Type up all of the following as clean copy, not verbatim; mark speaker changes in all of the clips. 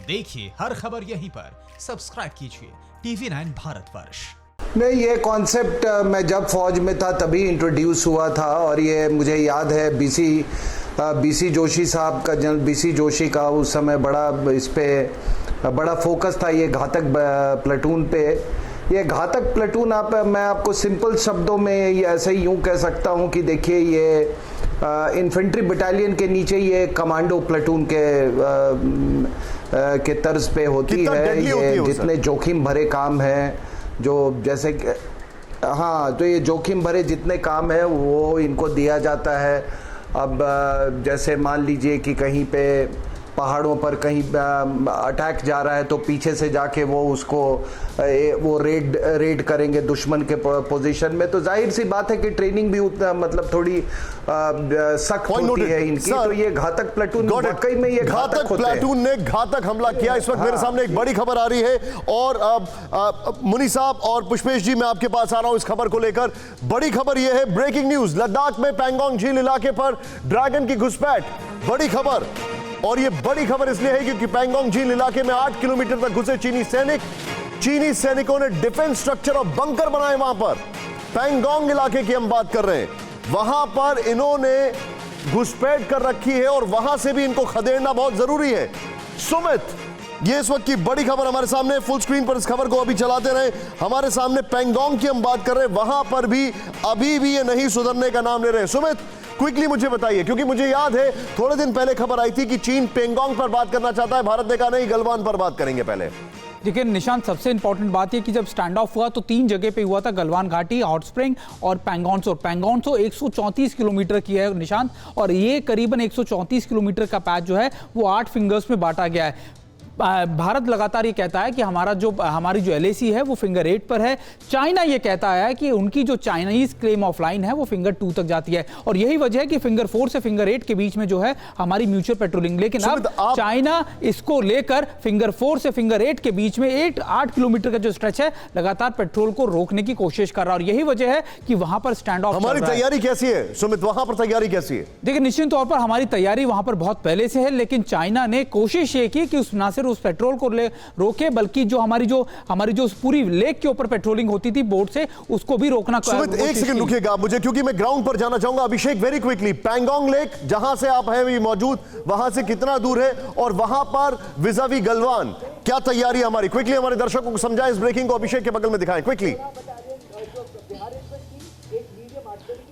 Speaker 1: देखिए हर खबर यहीं पर, सब्सक्राइब कीजिए TV9 भारतवर्ष।
Speaker 2: नहीं, ये कॉन्सेप्ट मैं जब फौज में था तभी इंट्रोड्यूस हुआ था और ये मुझे याद है बीसी जोशी साहब का, जनरल बीसी जोशी का उस समय बड़ा इस पे बड़ा फोकस था, ये घातक प्लेटून पे। ये घातक प्लेटून मैं आपको सिंपल शब्दों में ये ऐसे ही यूँ कह सकता हूँ कि देखिए ये इन्फेंट्री बटालियन के नीचे ये कमांडो प्लेटून के तर्ज पे होती है। ये जितने जोखिम भरे काम हैं, जो जैसे हाँ, तो ये जोखिम भरे जितने काम है वो इनको दिया जाता है। अब जैसे मान लीजिए कि कहीं पे पहाड़ों पर कहीं अटैक जा रहा है तो पीछे से जाके वो उसको वो रेड करेंगे दुश्मन के पोजीशन में, तो जाहिर सी बात है कि ट्रेनिंग भी उतना मतलब थोड़ी सख्त होती है इनकी। तो ये घातक प्लेटून वाकई में ये घातक
Speaker 3: प्लेटून ने घातक हमला किया। इस वक्त मेरे सामने एक बड़ी खबर आ रही है और मुनी साहब और पुष्पेश जी, मैं आपके पास आ रहा हूं इस खबर को लेकर। बड़ी खबर यह है, ब्रेकिंग न्यूज, लद्दाख में पैंगोंग झील इलाके पर ड्रैगन की घुसपैठ, बड़ी खबर। और यह बड़ी खबर इसलिए है क्योंकि पैंगोंग झील इलाके में 8 किलोमीटर तक घुसे चीनी सैनिकों ने डिफेंस स्ट्रक्चर और बंकर बनाए वहां पर। पैंगोंग इलाके की हम बात कर रहे हैं, वहां पर इन्होंने घुसपैठ कर रखी है और वहां से भी इनको खदेड़ना बहुत जरूरी है। सुमित, ये इस वक्त की बड़ी खबर हमारे सामने, फुल स्क्रीन पर इस खबर को अभी चलाते रहे। हमारे सामने पैंगोंग की हम बात कर रहे हैं, वहां पर भी अभी भी ये नहीं सुधरने का नाम ले रहे हैं। सुमित, क्विकली मुझे बताइए, क्योंकि मुझे याद है थोड़े दिन पहले खबर आई थी कि चीन पैंगोंग पर बात करना चाहता है, भारत ने कहा नहीं, गलवान पर बात करेंगे पहले।
Speaker 4: देखिए निशांत, सबसे इंपॉर्टेंट बात यह कि जब स्टैंड ऑफ हुआ तो 3 जगह पे हुआ था, गलवान घाटी, हॉट स्प्रिंग और पैंगोंगसो। पैंगोंगसो 134 किलोमीटर की है निशांत, और ये करीबन 134 किलोमीटर का पैच जो है वो 8 फिंगर्स में बांटा गया है। भारत लगातार ये कहता है कि हमारी जो LAC है वो फिंगर 8 पर है। चाइना ये कहता है कि उनकी जो चाइनीज क्लेम ऑफ लाइन है वो फिंगर 2 तक जाती है, और यही वजह है कि फिंगर 4 से फिंगर 8 के बीच में जो है हमारी म्यूचुअल पेट्रोलिंग। लेकिन अब चाइना इसको लेकर फिंगर 4 से फिंगर 8 के बीच में 8 किलोमीटर का जो स्ट्रेच है लगातार पेट्रोल को रोकने की कोशिश कर रहा है, और यही वजह है कि वहां पर स्टैंड ऑफ।
Speaker 3: हमारी तैयारी कैसी है सुमित, वहां पर तैयारी कैसी है?
Speaker 4: देखिए निश्चित तौर पर हमारी तैयारी वहां पर बहुत पहले से है, लेकिन चाइना ने कोशिश ये की कि ना सिर्फ उस पेट्रोल को रोके बल्कि जो हमारी जो पूरी लेक के ऊपर पेट्रोलिंग होती थी बोट से, उसको भी रोकना।
Speaker 3: सुमित, एक सेकंड रुकिएगा मुझे, क्योंकि मैं ग्राउंड पर जाना चाहूंगा। अभिषेक, वेरी क्विकली, पैंगोंग लेक जहां से आप हैं मौजूद, वहां से कितना दूर है और वहां पर विजावी गलवान क्या तैयारी है हमारी? क्विकली हमारे दर्शकों को समझाएं, इस ब्रेकिंग को अभिषेक के बगल में दिखाएं क्विकली।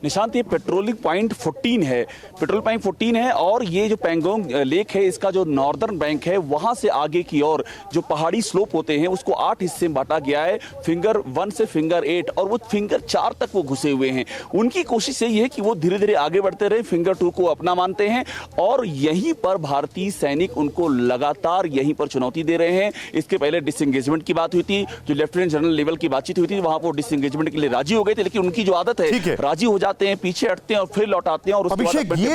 Speaker 5: निशांत, ये पेट्रोलिंग पॉइंट 14 है, पेट्रोल पॉइंट 14 है, और ये जो पैंगोंग लेक है इसका जो नॉर्दर्न बैंक है वहां से आगे की ओर जो पहाड़ी स्लोप होते हैं उसको 8 हिस्से में बांटा गया है, फिंगर 1 से फिंगर 8, और वो फिंगर 4 तक वो घुसे हुए हैं। उनकी कोशिश यही है कि वो धीरे धीरे आगे बढ़ते रहे, फिंगर 2 को अपना मानते हैं, और यहीं पर भारतीय सैनिक उनको लगातार यहीं पर चुनौती दे रहे हैं। इसके पहले डिसएंगेजमेंट की बात हुई थी, जो लेफ्टिनेंट जनरल लेवल की बातचीत हुई थी, वहां पर डिसएंगेजमेंट के लिए राजी हो गए थे, लेकिन उनकी जो आदत है राजी हो जाते हैं, पीछे हटते हैं और फिर लौटाते हैं, और उसके बाद
Speaker 3: ये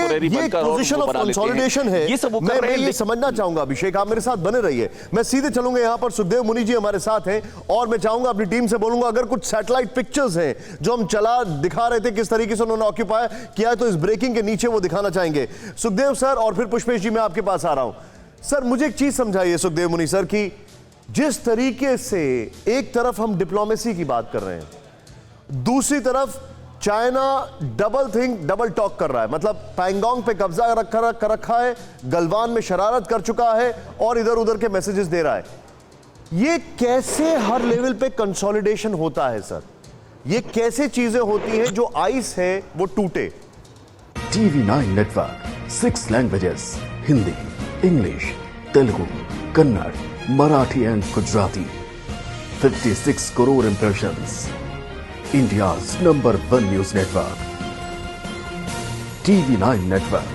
Speaker 3: पोजीशन ऑफ कंसोलिडेशन है।
Speaker 5: ये सब वो कर रहे हैं।
Speaker 3: मैं ये समझना चाहूंगा अभिषेक, आप मेरे साथ बने रहिए। मैं सीधे चलूंगा, यहां पर सुखदेव मुनि जी हमारे साथ हैं, और मैं चाहूंगा अपनी टीम से बोलूंगा अगर कुछ सैटेलाइट पिक्चर्स हैं जो हम चला दिखा रहे थे किस तरीके से उन्होंने ऑक्यूपाई किया है, तो इस ब्रेकिंग के नीचे वो दिखाना चाहेंगे सुखदेव सर, और फिर पुष्पेश जी मैं आपके पास आ रहा हूं। सर मुझे एक चीज समझाइए सुखदेव मुनि सर की, जिस तरीके से एक तरफ हम डिप्लोमेसी की बात कर रहे हैं, दूसरी तरफ चाइना डबल टॉक कर रहा है, मतलब पैंगोंग पे कब्जा कर रखा है, गलवान में शरारत कर चुका है और इधर उधर के मैसेजेस दे रहा है। ये कैसे हर लेवल पे कंसोलिडेशन होता है सर? ये कैसे चीजें होती हैं जो आइस है वो टूटे?
Speaker 6: TV9 network, 6 languages, Hindi, English, Telugu, Kannada, Marathi and Gujarati, 56 crore impressions, India's #1 news network, TV9 network.